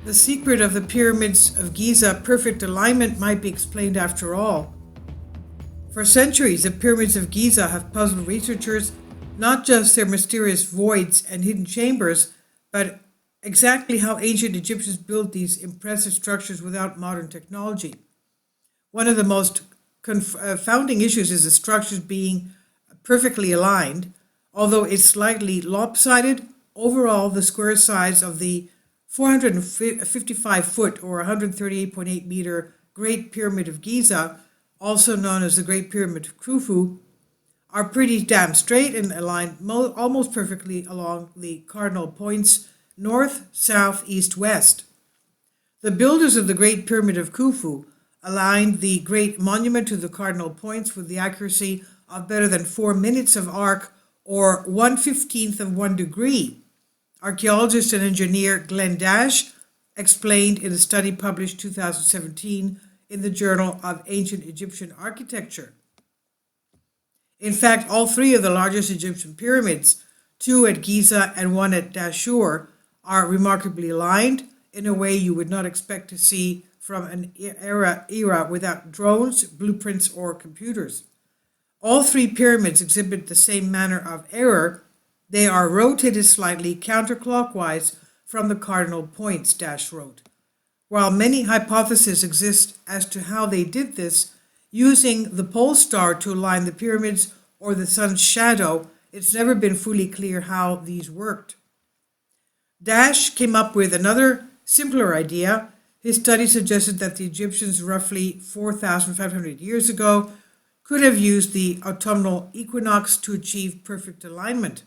The secret of the pyramids of Giza perfect alignment might be explained after all. For centuries, the pyramids of Giza have puzzled researchers, not just their mysterious voids and hidden chambers, but exactly how ancient Egyptians built these impressive structures without modern technology. One of the most confounding issues is the structures being perfectly aligned, although it's slightly lopsided. Overall, the square size of the 455 foot or 138.8 meter Great Pyramid of Giza, also known as the Great Pyramid of Khufu, are pretty damn straight and aligned almost perfectly along the cardinal points north, south, east, west. The builders of the Great Pyramid of Khufu aligned the great monument to the cardinal points with the accuracy of better than 4 minutes of arc, or 1/15th of 1 degree. Archaeologist and engineer Glenn Dash explained in a study published 2017 in the Journal of Ancient Egyptian Architecture. In fact, all three of the largest Egyptian pyramids, 2 at Giza and 1 at Dashur, are remarkably aligned in a way you would not expect to see from an era without drones, blueprints, or computers. All three pyramids exhibit the same manner of error. They are rotated slightly counterclockwise from the cardinal points, Dash wrote. While many hypotheses exist as to how they did this, using the pole star to align the pyramids or the sun's shadow, it's never been fully clear how these worked. Dash came up with another, simpler idea. His study suggested that the Egyptians roughly 4,500 years ago could have used the autumnal equinox to achieve perfect alignment.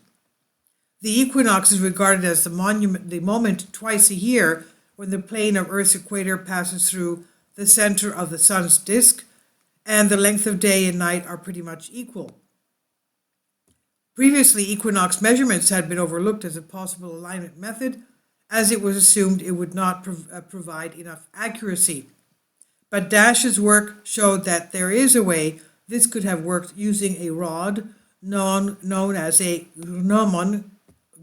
The equinox is regarded as the moment twice a year when the plane of Earth's equator passes through the center of the sun's disk, and the length of day and night are pretty much equal. Previously, equinox measurements had been overlooked as a possible alignment method, as it was assumed it would not provide enough accuracy. But Dash's work showed that there is a way this could have worked using a rod known as a gnomon.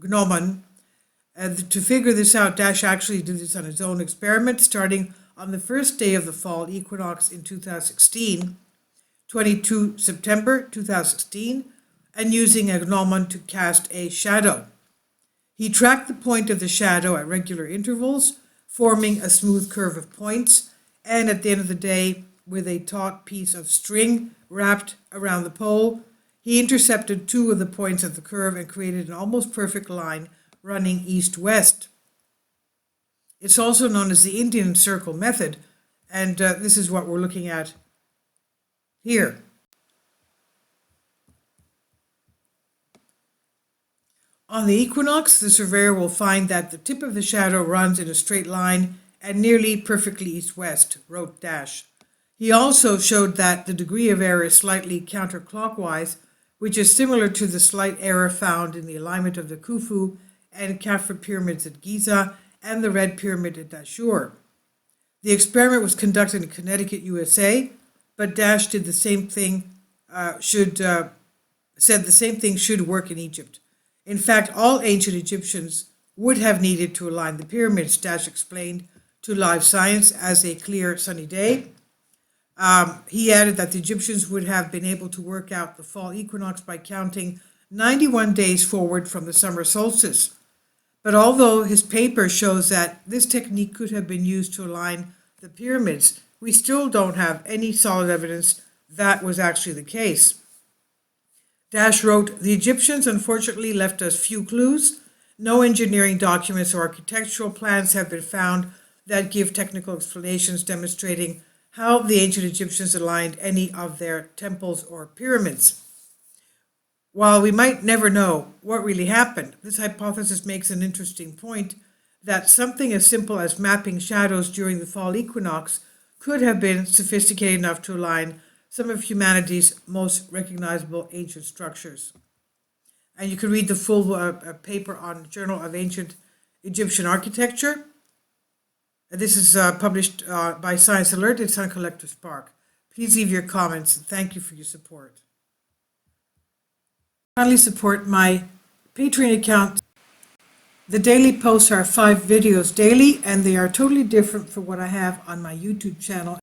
To figure this out, Dash actually did this on his own experiment, starting on the first day of the fall equinox in 2016, 22 September 2016, and using a gnomon to cast a shadow. He tracked the point of the shadow at regular intervals, forming a smooth curve of points, and at the end of the day, with a taut piece of string wrapped around the pole, he intercepted 2 of the points of the curve and created an almost perfect line running east-west. It's also known as the Indian circle method, and this is what we're looking at here. On the equinox, the surveyor will find that the tip of the shadow runs in a straight line and nearly perfectly east-west, wrote Dash. He also showed that the degree of error is slightly counterclockwise, which is similar to the slight error found in the alignment of the Khufu and Khafre pyramids at Giza and the Red Pyramid at Dashur. The experiment was conducted in Connecticut, USA, but Dash did the same thing. Said the same thing should work in Egypt. In fact, all ancient Egyptians would have needed to align the pyramids, Dash explained to Live Science as a clear sunny day. He added that the Egyptians would have been able to work out the fall equinox by counting 91 days forward from the summer solstice. But although his paper shows that this technique could have been used to align the pyramids, we still don't have any solid evidence that was actually the case. Dash wrote, "The Egyptians unfortunately left us few clues. No engineering documents or architectural plans have been found that give technical explanations demonstrating how the ancient Egyptians aligned any of their temples or pyramids." While we might never know what really happened, this hypothesis makes an interesting point that something as simple as mapping shadows during the fall equinox could have been sophisticated enough to align some of humanity's most recognizable ancient structures. And you can read the full paper on Journal of Ancient Egyptian Architecture. This is published by Science Alert at Sun Collectors Park. Please leave your comments, and thank you for your support. Kindly support my Patreon account. The daily posts are 5 videos daily, and they are totally different from what I have on my YouTube channel.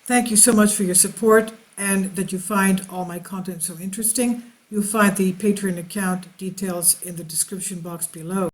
Thank you so much for your support and that you find all my content so interesting. You'll find the Patreon account details in the description box below.